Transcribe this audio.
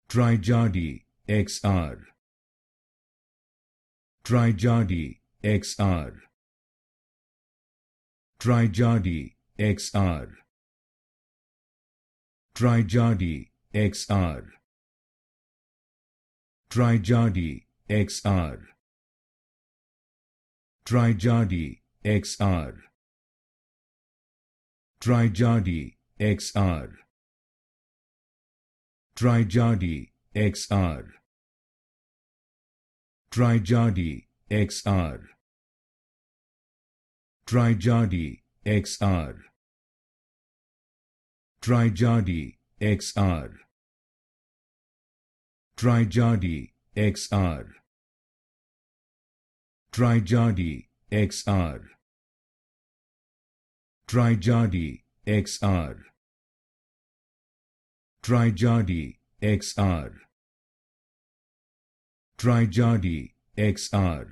Trijardy XR. Trijardy XR. Trijardy XR. Trijardy XR. Trijardy XR. Trijardy XR. Trijardy XR. Trijardy XR. Trijardy XR. Trijardy XR. Trijardy XR. Trijardy XR. Trijardy XR. Trijardy XR. Trijardy XR. Trijardy XR.